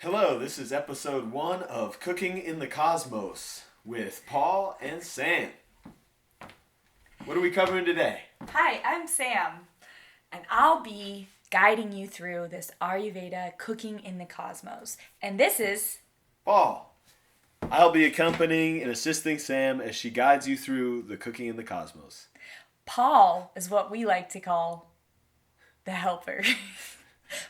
Hello, this is episode 1 of Cooking in the Cosmos with Paul and Sam. What are we covering today? Hi, I'm Sam, and I'll be guiding you through this Ayurveda Cooking in the Cosmos. And this is... Paul. I'll be accompanying and assisting Sam as she guides you through the Cooking in the Cosmos. Paul is what we like to call the helper.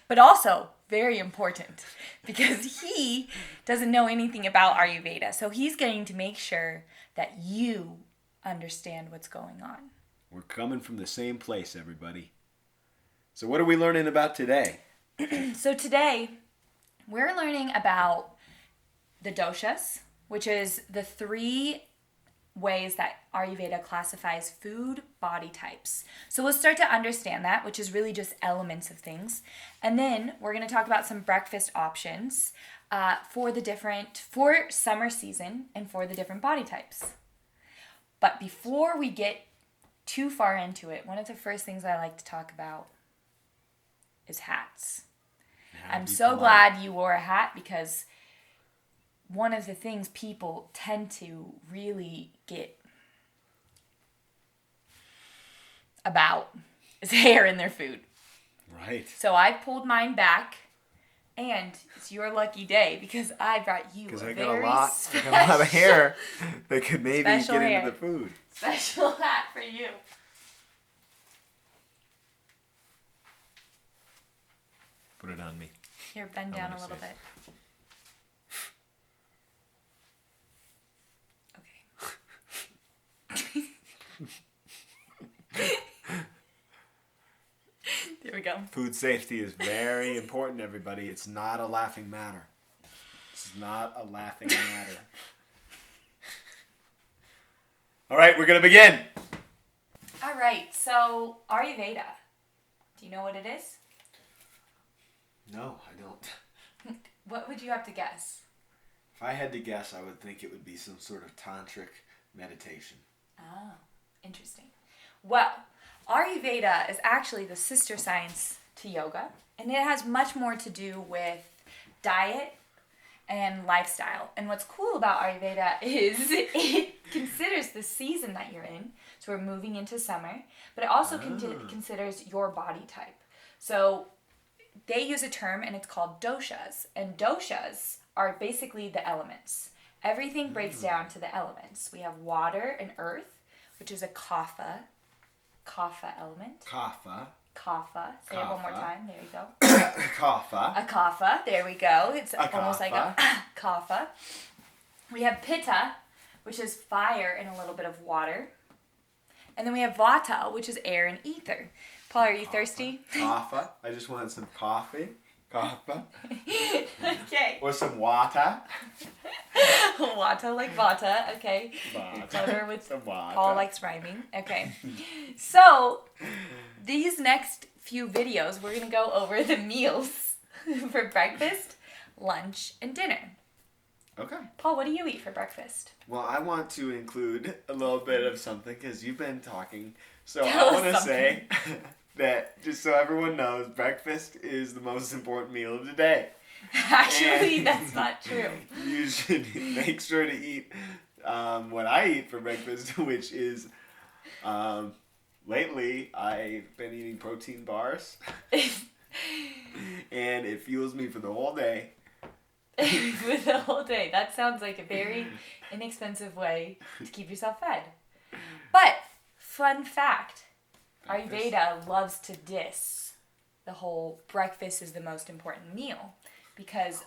But also very important because he doesn't know anything about Ayurveda. So he's going to make sure that you understand what's going on. We're coming from the same place, everybody. So what are we learning about today? So today we're learning about the doshas, which is the 3 ways that Ayurveda classifies food body types. So we'll start to understand that, which is really just elements of things. And then we're going to talk about some breakfast options for summer season and for the different body types. But before we get too far into it, one of the first things I like to talk about is hats. I'm so glad you wore a hat because one of the things people tend to really get about is hair in their food. Right. So I pulled mine back, and it's your lucky day because I brought you Because a I very got a lot of hair that could maybe special get hair. into the food. Special hat for you. Put it on me. Here, bend down a little bit. There we go. Food safety is very important, everybody. It's not a laughing matter. It's not a laughing matter. All right, we're going to begin. All right, so Ayurveda. Do you know what it is? No, I don't. What would you have to guess? If I had to guess, I would think it would be some sort of tantric meditation. Oh, interesting. Well, Ayurveda is actually the sister science to yoga, and it has much more to do with diet and lifestyle. And what's cool about Ayurveda is it considers the season that you're in, so we're moving into summer, but it also considers your body type. So they use a term, and it's called doshas, and doshas are basically the elements. Everything breaks down to the elements. We have water and earth, which is a kapha element. Kapha. Kapha. Say it one more time. There you go. Kapha. A kapha. There we go. It's A almost like a kapha. We have pitta, which is fire and a little bit of water. And then we have vata, which is air and ether. Paul, are you thirsty? Kapha. I just wanted some coffee. Kapha. Okay. Or some water. Vata like vata. Okay. Vata. Butter with Some water. Paul likes rhyming. Okay. So, these next few videos, we're going to go over the meals for breakfast, lunch, and dinner. Okay. Paul, what do you eat for breakfast? Well, I want to include a little bit of something because you've been talking. So Tell I us want to say that just so everyone knows, breakfast is the most important meal of the day. Actually, And that's not true. You should make sure to eat what I eat for breakfast, which is lately I've been eating protein bars. And it fuels me for the whole day. For the whole day. That sounds like a very inexpensive way to keep yourself fed. But, fun fact, Ayurveda loves to diss the whole breakfast is the most important meal because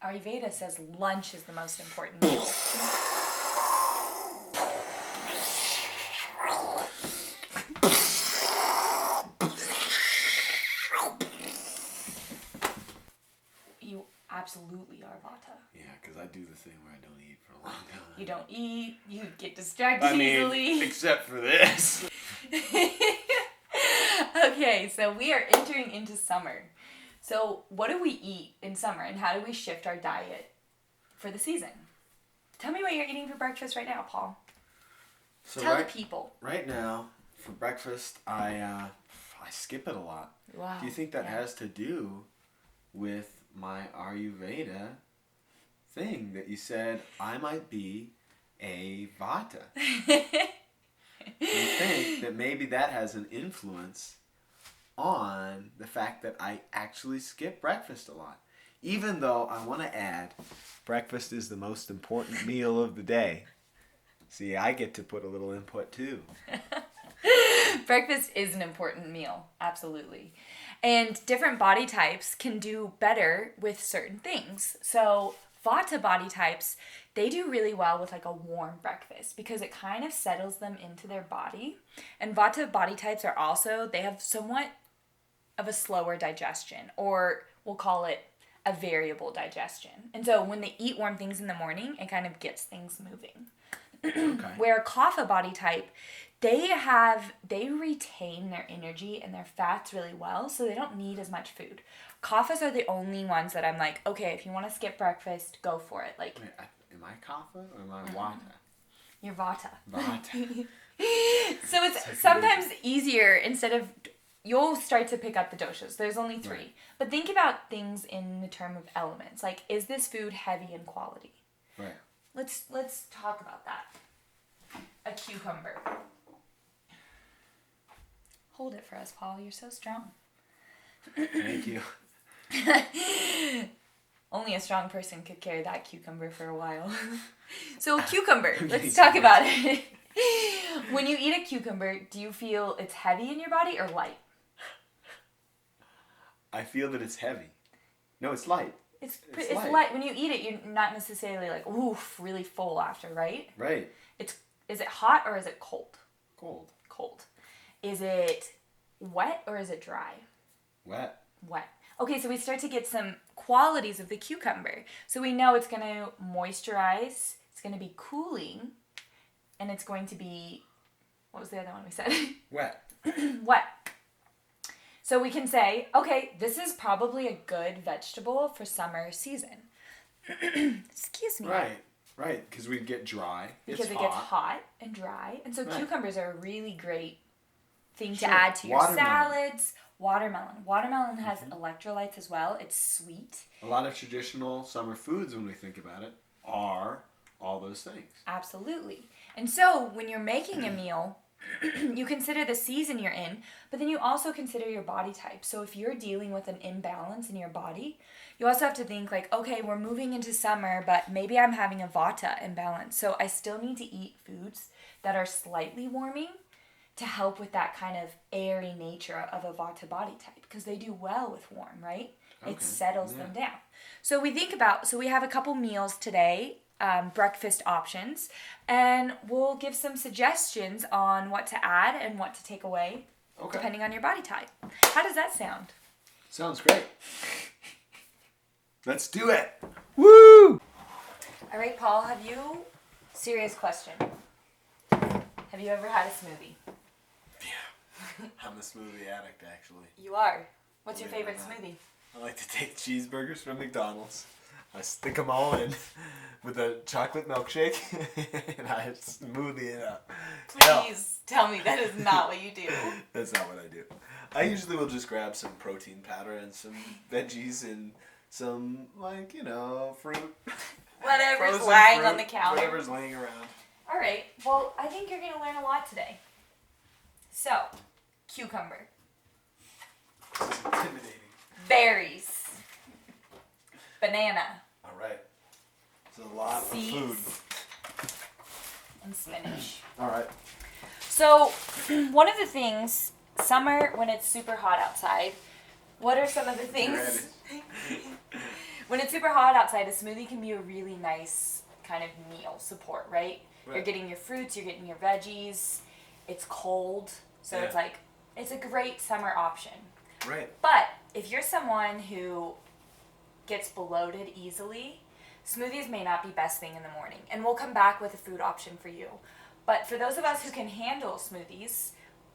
Ayurveda says lunch is the most important meal. You absolutely are Vata. Yeah, because I do the thing where I don't eat for a long time. You don't eat, you get distracted easily. Except for this. Okay, so we are entering into summer. So what do we eat in summer and how do we shift our diet for the season? Tell me what you're eating for breakfast right now, Paul. So Tell the people. Right now, for breakfast, I skip it a lot. Wow. Do you think that has to do with my Ayurveda thing that you said I might be a Vata. You think that maybe that has an influence on the fact that I actually skip breakfast a lot. Even though I want to add, breakfast is the most important meal of the day. See, I get to put a little input too. Breakfast is an important meal, absolutely. And different body types can do better with certain things. So Vata body types, they do really well with like a warm breakfast because it kind of settles them into their body. And Vata body types are also, they have somewhat of a slower digestion, or we'll call it a variable digestion. And so when they eat warm things in the morning, it kind of gets things moving. Okay. Where Kapha body type, they retain their energy and their fats really well, so they don't need as much food. Kaphas are the only ones that I'm like, okay, if you want to skip breakfast, go for it. Like, wait, am I Kapha or am I Vata? You're Vata. Vata. So it's sometimes easier instead of, you'll start to pick up the doshas. There's only 3. Right. But think about things in the term of elements. Like, is this food heavy in quality? Right. Let's talk about that. A cucumber. Hold it for us, Paul. You're so strong. Thank you. Only a strong person could carry that cucumber for a while. So cucumber, let's talk about it. When you eat a cucumber, do you feel it's heavy in your body or light? I feel that it's heavy. No, it's light. It's light. When you eat it, you're not necessarily like, oof, really full after, right? Right. Is it hot or is it cold? Cold. Cold. Is it wet or is it dry? Wet. Wet. Okay, so we start to get some qualities of the cucumber. So we know it's going to moisturize, it's going to be cooling, and it's going to be, what was the other one we said? Wet. Wet. So we can say, okay, this is probably a good vegetable for summer season. Excuse me. Right, because we get dry. Because it gets hot and dry. And so cucumbers are a really great thing to add to your salads. Watermelon has electrolytes as well. It's sweet. A lot of traditional summer foods, when we think about it, are all those things. Absolutely. And so when you're making a meal, you consider the season you're in, but then you also consider your body type. So if you're dealing with an imbalance in your body, you also have to think like, okay, we're moving into summer, but maybe I'm having a Vata imbalance. So I still need to eat foods that are slightly warming to help with that kind of airy nature of a Vata body type, because they do well with warm, right? Okay. It settles them down. So we have a couple meals today, breakfast options, and we'll give some suggestions on what to add and what to take away, depending on your body type. How does that sound? Sounds great. Let's do it. Woo! All right, Paul, serious question. Have you ever had a smoothie? Yeah. I'm a smoothie addict, actually. You are. What's your favorite smoothie? I like to take cheeseburgers from McDonald's. I stick them all in with a chocolate milkshake, and I smoothie it up. Please tell me that is not what you do. That's not what I do. I usually will just grab some protein powder and some veggies and some, fruit. Whatever's lying on the counter. Whatever's laying around. All right. Well, I think you're going to learn a lot today. So, cucumber. This is intimidating. Berries. Banana. All right. It's a lot of food. And spinach. All right. So, one of the things, summer when it's super hot outside, what are some of the things? When it's super hot outside, a smoothie can be a really nice kind of meal support, right? You're getting your fruits, you're getting your veggies. It's cold, so it's a great summer option. Right. But if you're someone who gets bloated easily, smoothies may not be best thing in the morning. And we'll come back with a food option for you. But for those of us who can handle smoothies,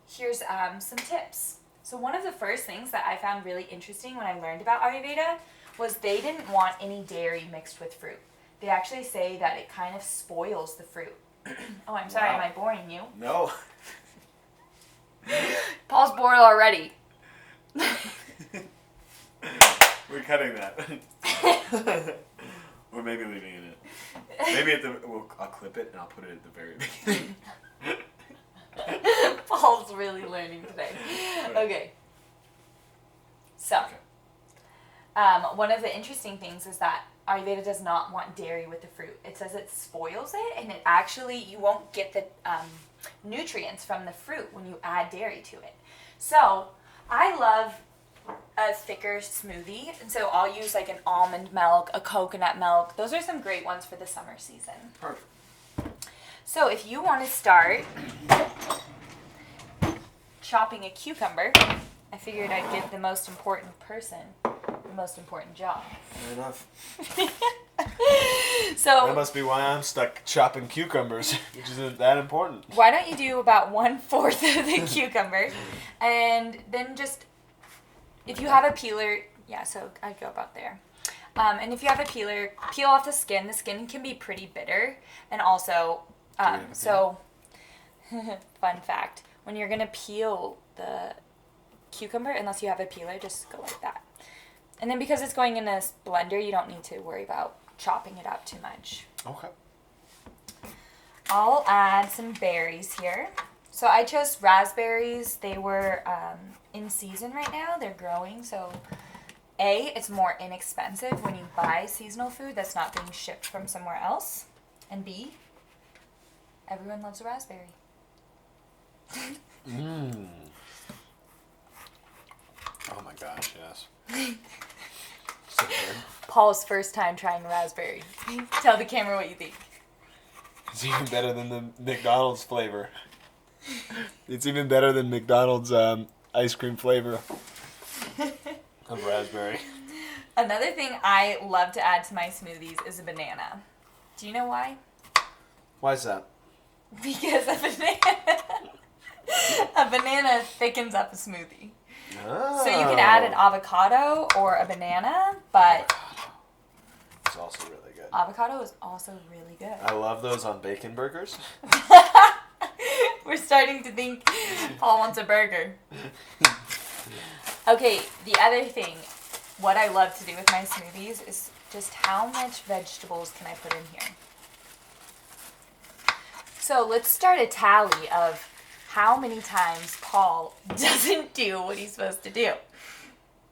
here's some tips. So one of the first things that I found really interesting when I learned about Ayurveda was they didn't want any dairy mixed with fruit. They actually say that it kind of spoils the fruit. Oh, I'm sorry, am I boring you? No. Paul's bored already. We're cutting that. Or maybe leaving it in. Maybe I'll clip it and I'll put it at the very beginning. Paul's really learning today. Okay. So, one of the interesting things is that Ayurveda does not want dairy with the fruit. It says it spoils it, and it actually, you won't get the nutrients from the fruit when you add dairy to it. So, I love a thicker smoothie, and so I'll use like an almond milk, a coconut milk. Those are some great ones for the summer season. Perfect. So if you want to start chopping a cucumber, I figured I'd give the most important person the most important job. Fair enough. So that must be why I'm stuck chopping cucumbers, which isn't that important. Why don't you do about 1/4 of the cucumber, and then just, if you have a peeler, so I'd go about there. And if you have a peeler, peel off the skin. The skin can be pretty bitter, and also, fun fact, when you're gonna peel the cucumber, unless you have a peeler, just go like that. And then because it's going in a blender, you don't need to worry about chopping it up too much. Okay. I'll add some berries here. So I chose raspberries. They were in season right now. They're growing. So A, it's more inexpensive when you buy seasonal food that's not being shipped from somewhere else. And B, everyone loves a raspberry. Mmm. Oh my gosh, yes. So good. Paul's first time trying raspberry. Tell the camera what you think. It's even better than the McDonald's flavor. It's even better than McDonald's ice cream flavor of raspberry. Another thing I love to add to my smoothies is a banana. Do you know why? Why is that? Because a banana thickens up a smoothie. Oh. So you can add an avocado or a banana, but it's also really good. Avocado is also really good. I love those on bacon burgers. We're starting to think Paul wants a burger. Okay, the other thing, what I love to do with my smoothies is just how much vegetables can I put in here. So let's start a tally of how many times Paul doesn't do what he's supposed to do.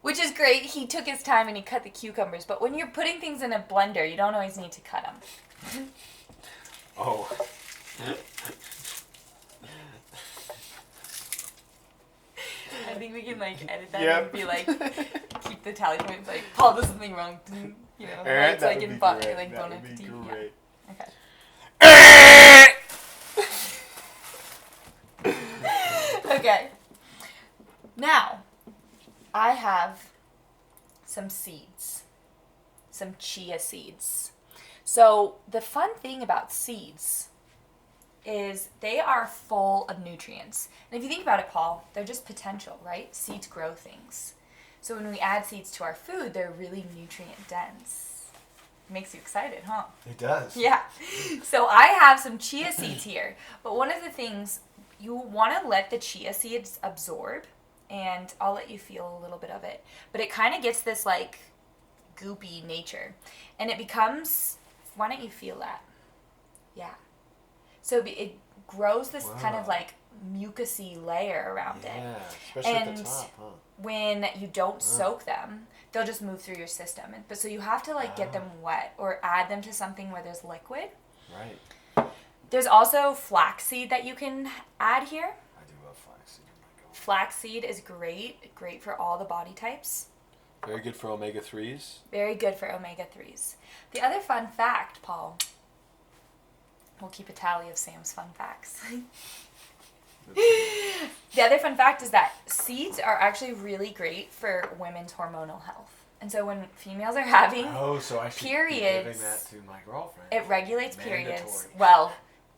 Which is great. He took his time and he cut the cucumbers. But when you're putting things in a blender, you don't always need to cut them. Oh. I think we can edit that Yep. and be keep the tally points. Paul does something wrong. You know, it's that in would Bon be great. Bon That would be Appetit. great. Yeah. Okay. Okay. Now, I have some seeds. Some chia seeds. So, the fun thing about seeds is they are full of nutrients. And if you think about it, Paul, they're just potential, right? Seeds grow things. So when we add seeds to our food, they're really nutrient dense. Makes you excited, huh? It does. Yeah. So I have some chia seeds here. But one of the things, you want to let the chia seeds absorb. And I'll let you feel a little bit of it. But it kind of gets this goopy nature. And it becomes, why don't you feel that? Yeah. So it grows this kind of mucusy layer around it. Yeah, especially and at the top, huh? When you don't soak them, they'll just move through your system. But so you have to get them wet or add them to something where there's liquid. Right. There's also flaxseed that you can add here. I do love flaxseed. Oh my God. Flaxseed is great for all the body types. Very good for omega-3s. Very good for omega-3s. The other fun fact, Paul, we'll keep a tally of Sam's fun facts. The other fun fact is that seeds are actually really great for women's hormonal health. And so when females are having so I should periods, be giving that to my girlfriend. it regulates Mandatory. periods. Well,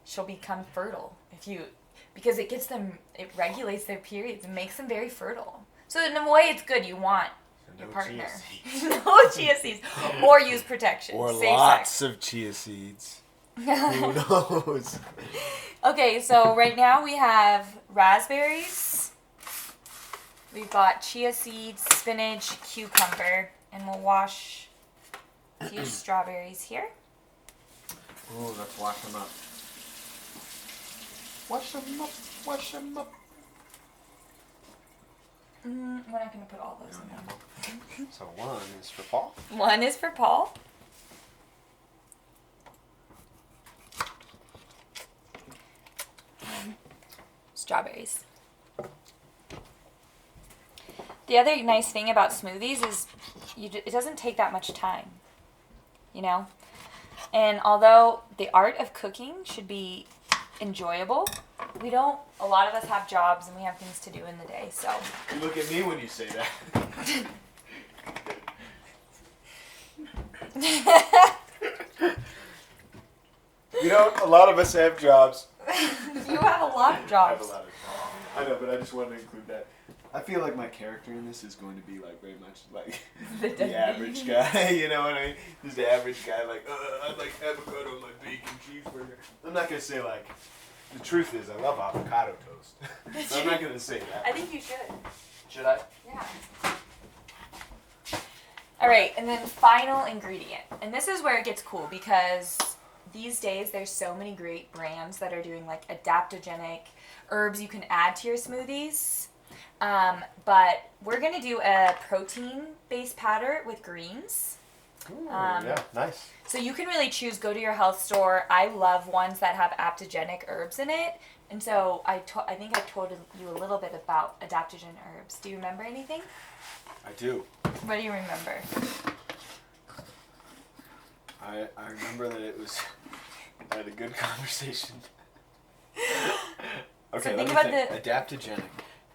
she'll become fertile because it regulates their periods and makes them very fertile. So in a way, it's good. You want your partner. No chia seeds. Or use protection. Or Safe lots sex. of chia seeds. Who knows? Okay, so right now we have raspberries. We've got chia seeds, spinach, cucumber, And we'll wash a few strawberries here. Ooh, let's wash them up. Wash them up, wash them up. We're not going to put all those in there. So one is for Paul. One is for Paul. Strawberries. The other nice thing about smoothies is it doesn't take that much time, you know? And although the art of cooking should be enjoyable, a lot of us have jobs and we have things to do in the day, so. You look at me when you say that. A lot of us have jobs. You have a lot of jobs. I have a lot of jobs. I know, but I just wanted to include that. I feel like my character in this is going to be like very much like the average guy, you know what I mean? Just the average guy, like, I'd like avocado on my bacon cheeseburger. I'm not going to say like, the truth is I love avocado toast. So I'm not going to say that. I think you should. Should I? Yeah. All right, and then final ingredient. And this is where it gets cool because these days there's so many great brands that are doing like adaptogenic herbs you can add to your smoothies. But we're going to do a protein-based powder with greens. Ooh, yeah, nice. So you can really choose, go to your health store. I love ones that have adaptogenic herbs in it. And so I think I told you a little bit about adaptogen herbs. Do you remember anything? I do. What do you remember? I remember that I had a good conversation. Okay, So let think me about think. Adaptogenic.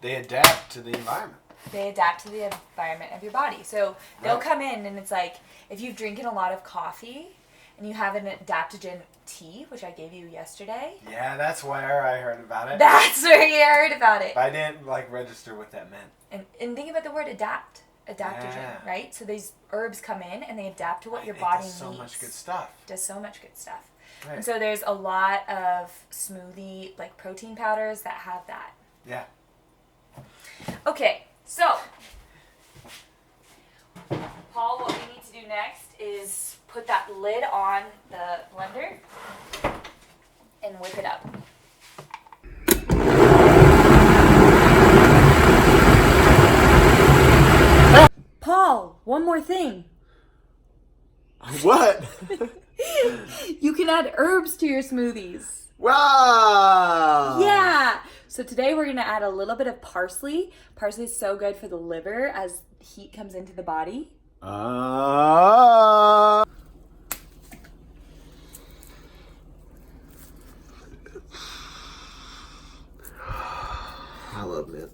They adapt to the environment. They adapt to the environment of your body. So they'll come in and it's like, if you've drinking a lot of coffee and you have an adaptogen tea, which I gave you yesterday. Yeah, that's where I heard about it. That's where you heard about it. But I didn't register what that meant. And think about the word adaptogen, right? So these herbs come in and they adapt to what your body needs. So much good stuff. Does so much good stuff. Right. And so there's a lot of smoothie, like protein powders that have that. Yeah. Okay, so Paul, what we need to do next is put that lid on the blender and whip it up. Paul, one more thing. What? You can add herbs to your smoothies. Wow! Yeah! So today we're going to add a little bit of parsley. Parsley is so good for the liver as heat comes into the body. I love it.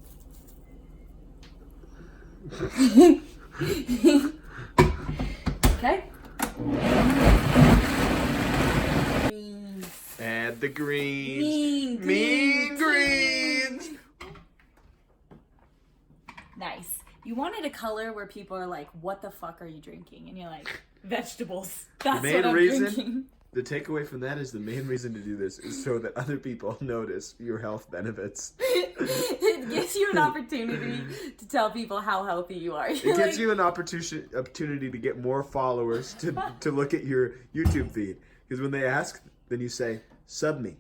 Okay. Add the greens. Mean greens. Nice. You wanted a color where people are like, what the fuck are you drinking? And you're like, vegetables. That's what I'm drinking. The takeaway from that is the main reason to do this is so that other people notice your health benefits. It gives you an opportunity to tell people how healthy you are. It gives you an opportunity to get more followers to look at your YouTube feed. Because when they ask, then you say, sub me.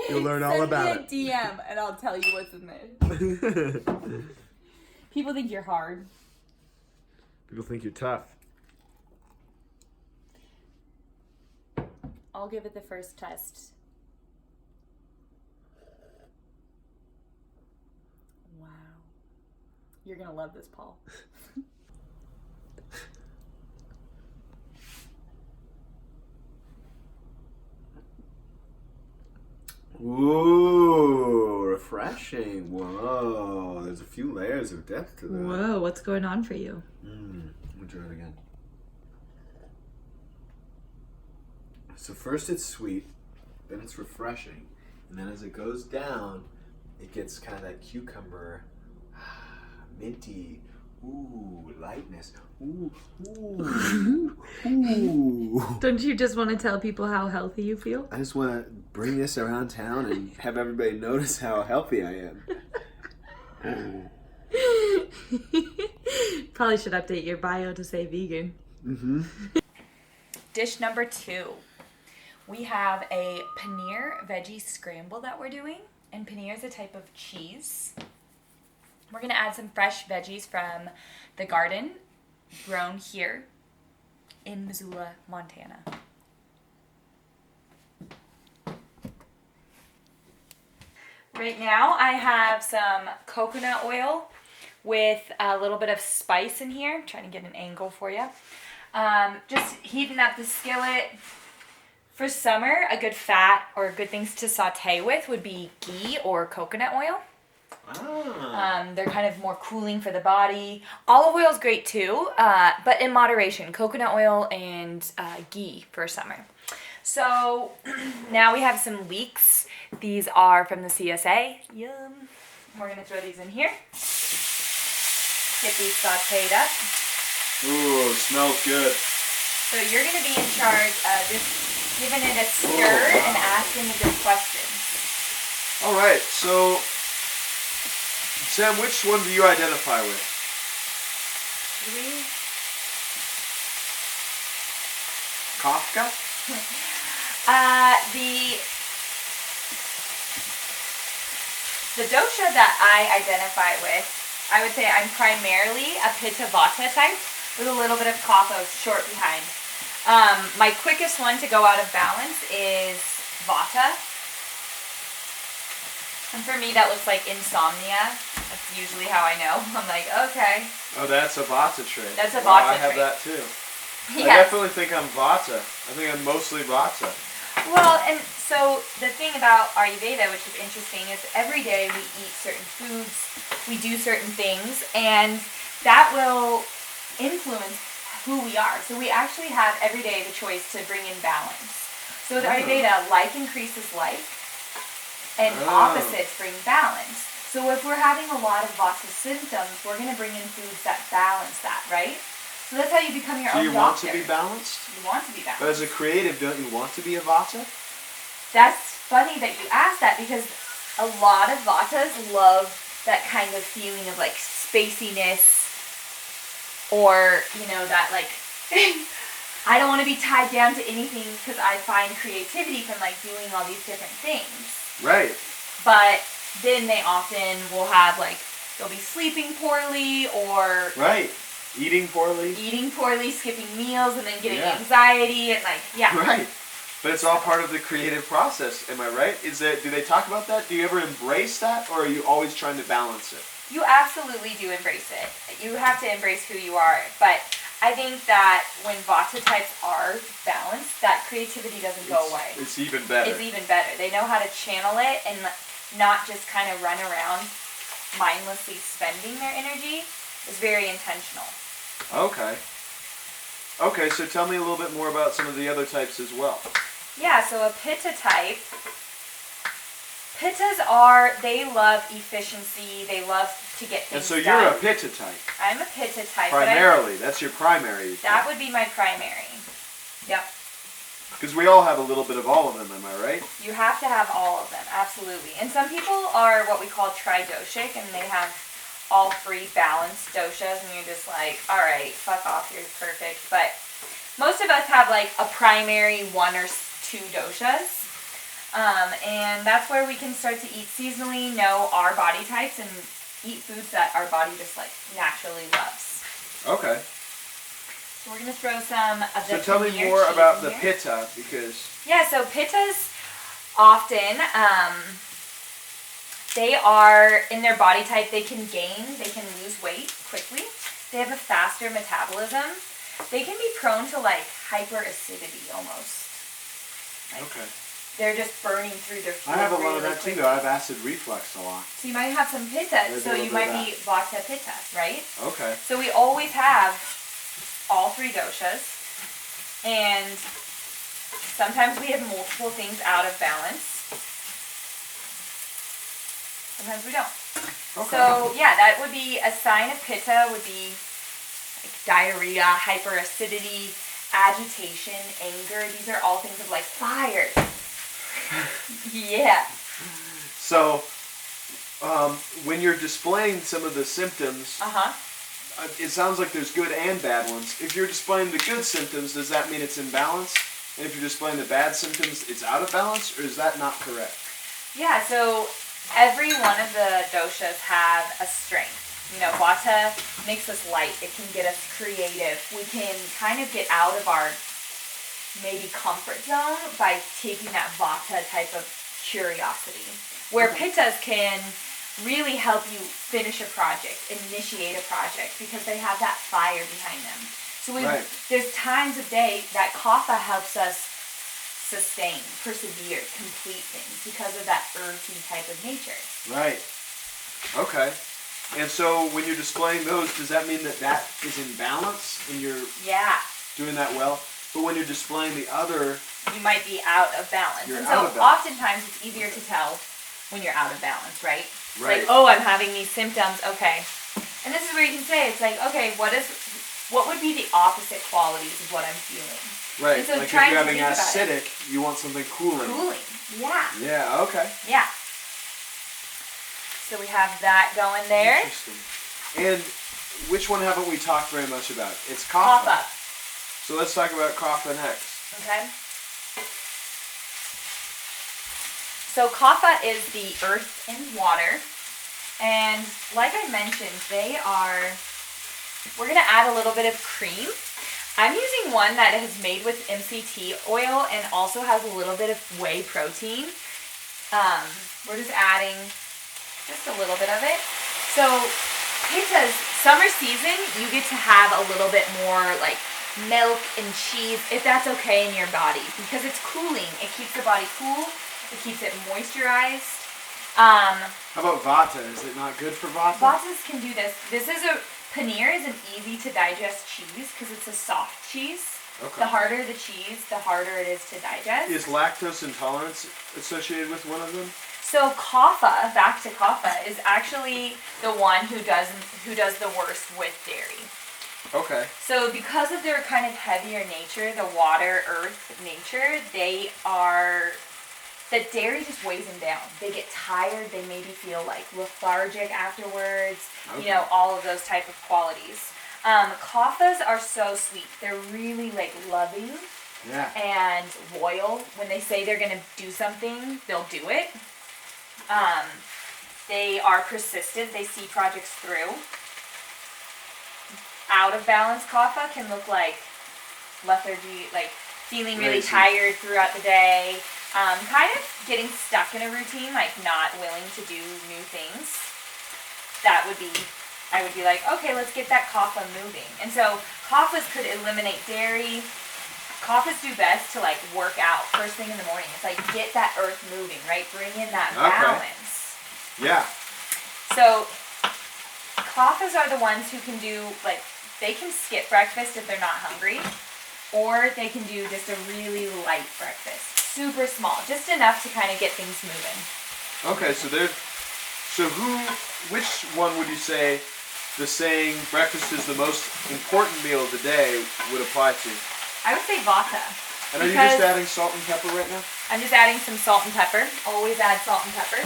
You'll learn all about it. Send me a DM and I'll tell you what's in there. People think you're hard. People think you're tough. I'll give it the first test. Wow. You're going to love this, Paul. Ooh, refreshing. Whoa, there's a few layers of depth to that. Whoa, what's going on for you? We'll try it again. So first it's sweet, then it's refreshing, and then as it goes down, it gets kind of that cucumber, minty, ooh, lightness, ooh. Don't you just want to tell people how healthy you feel? I just want to bring this around town and have everybody notice how healthy I am. Probably should update your bio to say vegan. Mm-hmm. Dish number 2. We have a paneer veggie scramble that we're doing. And paneer is a type of cheese. We're going to add some fresh veggies from the garden grown here in Missoula, Montana. Right now I have some coconut oil with a little bit of spice in here. I'm trying to get an angle for you. Just heating up the skillet. For summer, a good fat or good things to saute with would be ghee or coconut oil. They're kind of more cooling for the body. Olive oil is great too, but in moderation. Coconut oil and ghee for summer. So now we have some leeks. These are from the CSA. Yum. We're going to throw these in here. Get these sauteed up. Ooh, smells good. So you're going to be in charge of just giving it a stir and asking the good questions. All right, so Sam, which one do you identify with? Kafka? The dosha that I identify with, I would say I'm primarily a Pitta Vata type with a little bit of Kapha short behind. My quickest one to go out of balance is Vata. And for me, that looks like insomnia. That's usually how I know. I'm like, okay. Oh, that's a Vata trait. That's a Vata I have trait. that too. Yes. I definitely think I'm Vata. I think I'm mostly Vata. Well, and so the thing about Ayurveda, which is interesting, is every day we eat certain foods, we do certain things, and that will influence who we are. So we actually have every day the choice to bring in balance. So the Ayurveda, like increases like, and opposites bring balance. So if we're having a lot of Vata symptoms, we're going to bring in foods that balance that, right? So that's how you become your own doctor. Do you want to be balanced? You want to be balanced. But as a creative, don't you want to be a Vata? That's funny that you asked that, because a lot of Vatas love that kind of feeling of like spaciness, or, you know, that like, I don't want to be tied down to anything because I find creativity from like doing all these different things. Right. But then they often will have like, they'll be sleeping poorly or... Right. Eating poorly, skipping meals, and then getting anxiety, and like, Right. But it's all part of the creative process, am I right? Do they talk about that? Do you ever embrace that, or are you always trying to balance it? You absolutely do embrace it. You have to embrace who you are. But I think that when Vata types are balanced, that creativity doesn't go away. It's even better. It's even better. They know how to channel it and not just kind of run around mindlessly spending their energy. It's very intentional. Okay. Okay, so tell me a little bit more about some of the other types as well. Yeah, so a Pitta type, Pittas they love efficiency, they love to get things done. And so you're a Pitta type. I'm a Pitta type. Primarily, that's your primary. That would be my primary. Yep. Because we all have a little bit of all of them, am I right? You have to have all of them, absolutely. And some people are what we call tridoshic, and they have all three balanced doshas, and you're just like, all right, fuck off, you're perfect. But most of us have like a primary 1 or 2 doshas, and that's where we can start to eat seasonally, know our body types, and eat foods that our body just like naturally loves. Okay. So we're gonna throw some of the. So tell me more about the Pitta, because. Yeah, so Pittas often. They are, in their body type, they can lose weight quickly. They have a faster metabolism. They can be prone to like hyperacidity almost. Like, okay. They're just burning through their food. I have a lot of that quickly. too, though. I have acid reflux a lot. So you might have some Pitta, so you might be Vata Pitta, right? Okay. So we always have all 3 doshas, and sometimes we have multiple things out of balance. Sometimes we don't. Okay. So yeah, that would be a sign of Pitta, would be like diarrhea, hyperacidity, agitation, anger. These are all things of like fire. Yeah. So when you're displaying some of the symptoms, it sounds like there's good and bad ones. If you're displaying the good symptoms, does that mean it's in balance? And if you're displaying the bad symptoms, it's out of balance, or is that not correct? Yeah, so every one of the doshas have a strength. You know, Vata makes us light. It can get us creative. We can kind of get out of our maybe comfort zone by taking that Vata type of curiosity. Where Pittas can really help you finish a project, initiate a project, because they have that fire behind them. So there's times of day that Kapha helps us sustain, persevere, complete things because of that earthy type of nature. Right. Okay. And so when you're displaying those, does that mean that that is in balance and you're doing that well? But when you're displaying the other... You might be out of balance. Oftentimes it's easier to tell when you're out of balance, right? Right. Like, oh, I'm having these symptoms, okay. And this is where you can say, it's like, okay, what would be the opposite qualities of what I'm feeling? Right, and so like if you're having acidic, you want something cooling. Cooling, yeah. Yeah, okay. Yeah. So we have that going there. Interesting. And which one haven't we talked very much about? It's Kapha. So let's talk about Kapha next. Okay. So Kapha is the earth and water. And like I mentioned, we're going to add a little bit of cream. I'm using one that is made with MCT oil and also has a little bit of whey protein. We're just adding just a little bit of it. So Pitta's summer season, you get to have a little bit more like milk and cheese, if that's okay in your body, because it's cooling. It keeps the body cool. It keeps it moisturized. How about Vata? Is it not good for Vata? Vatas can do this. Paneer is an easy to digest cheese because it's a soft cheese. Okay. The harder the cheese, the harder it is to digest. Is lactose intolerance associated with one of them? So Kapha, back to Kapha, is actually the one who does the worst with dairy. Okay. So because of their kind of heavier nature, the water, earth nature, the dairy just weighs them down. They get tired. They maybe feel like lethargic afterwards. Okay. You know, all of those type of qualities. Kaphas are so sweet. They're really like loving and loyal. When they say they're going to do something, they'll do it. They are persistent. They see projects through. Out of balance Kapha can look like lethargy, like feeling really tired throughout the day. Kind of getting stuck in a routine, like not willing to do new things. I would be like, okay, let's get that Kapha moving. And so Kaphas could eliminate dairy. Kaphas do best to like work out first thing in the morning. It's like get that earth moving, right? Bring in that balance. Yeah. So Kaphas are the ones who can do like, they can skip breakfast if they're not hungry, or they can do just a really light breakfast. Super small, just enough to kind of get things moving. Okay, which one would you say the saying breakfast is the most important meal of the day would apply to? I would say Vata. And are you just adding salt and pepper right now? I'm just adding some salt and pepper. Always add salt and pepper.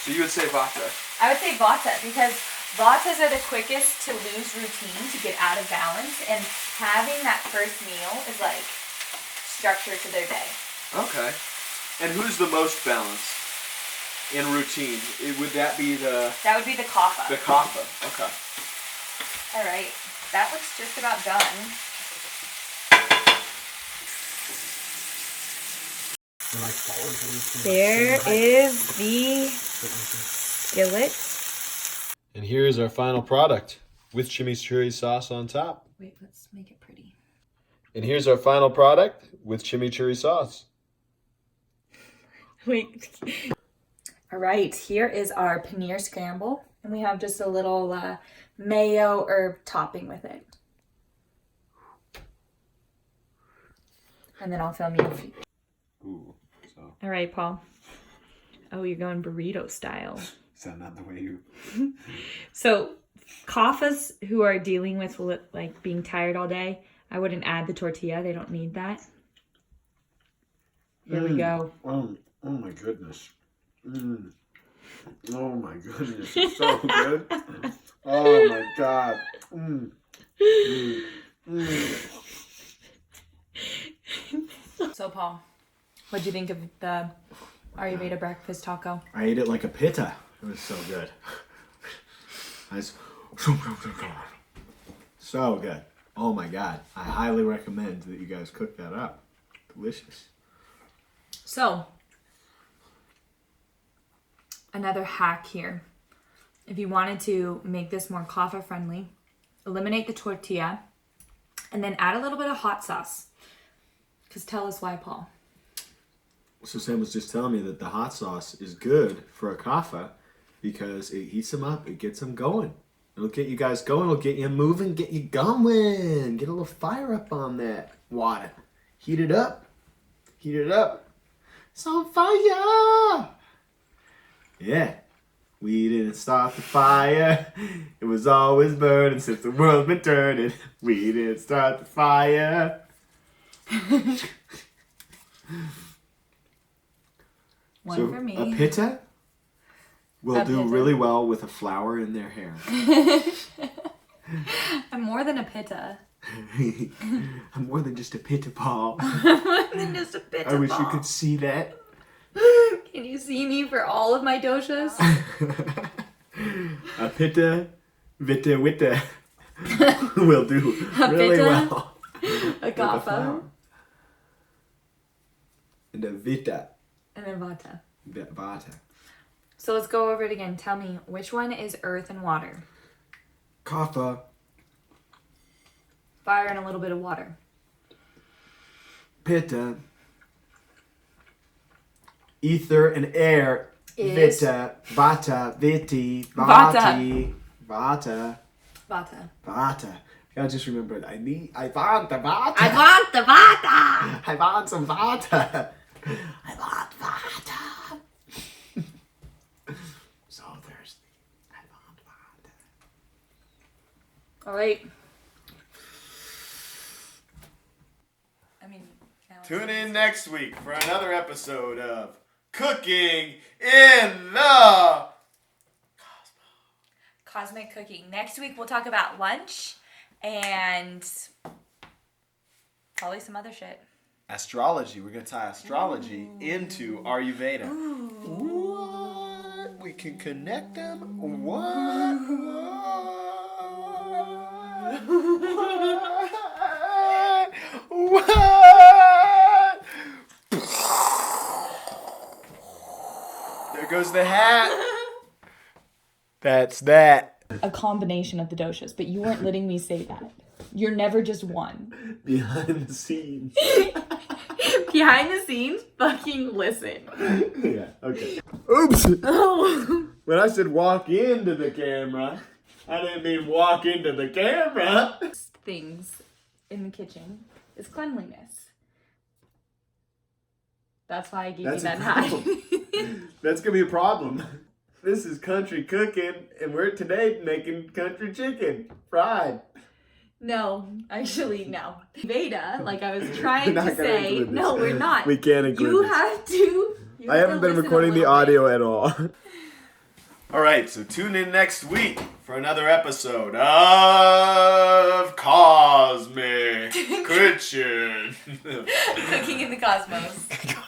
So you would say Vata? I would say Vata because Vatas are the quickest to lose routine, to get out of balance, and having that first meal is like structure to their day. Okay. And who's the most balanced in routine? Would that be the... That would be the Kapha. The Kapha, okay. All right. That looks just about done. There is the skillet. And here is our final product with chimichurri sauce on top. Wait, let's make it pretty. And here's our final product with chimichurri sauce. Wait. All right, here is our paneer scramble. And we have just a little mayo herb topping with it. And then I'll film you. Ooh, so. All right, Paul. Oh, you're going burrito style. Is that not the way you... So, Kaphas who are dealing with like being tired all day, I wouldn't add the tortilla. They don't need that. Here we go. Oh my goodness. Oh my goodness, it's so good. Oh my God. So, Paul, what'd you think of the Ayurveda breakfast taco? I ate it like a pitta. It was so good. So good. Oh my God. I highly recommend that you guys cook that up. Delicious. So, another hack here. If you wanted to make this more Kapha friendly, eliminate the tortilla and then add a little bit of hot sauce. Because tell us why, Paul. So Sam was just telling me that the hot sauce is good for a kapha because it heats them up, it gets them going. It'll get you guys going, it'll get you moving, get you going. Get a little fire up on that water. Heat it up. Heat it up. It's on fire. Yeah. We didn't start the fire. It was always burning since the world's been turning. We didn't start the fire. One for me. A pitta will do really well with a flower in their hair. I'm more than a pitta. I'm more than just a pitta, Paul. More than just a pitta. I wish you could see that. Can you see me for all of my doshas? A pitta, vita, witta will do really pitta, well. A kapha. And a vita. And then vata. Vata. So let's go over it again. Tell me, which one is earth and water? Kapha. Fire and a little bit of water. Pitta. Ether and air. Is Vita. Vata. Viti. Vati. Vata. Vata. Vata. I just remembered. I want the Vata. I want the Vata. I want some Vata. I want Vata. So thirsty. I want Vata. All right. Tune in next week for another episode of Cooking in the Cosmic cooking. Next week we'll talk about lunch and probably some other shit. astrology. We're going to tie astrology into Ayurveda. What? We can connect them? What? What? There goes the hat. That's that. A combination of the doshas, but you weren't letting me say that. You're never just one. Behind the scenes. Behind the scenes, fucking listen. Yeah, okay. Oops. Oh. When I said walk into the camera, I didn't mean walk into the camera. Things in the kitchen is cleanliness. That's why I gave you that hat. That's going to be a problem. This is country cooking, and we're today making country chicken fried. No, actually, no. Veda, like I was trying to say, this. no, we're not. We can't include You this. have to. I haven't been recording the audio at all. All right, so tune in next week for another episode of Cosmic Kitchen. Cooking in the cosmos.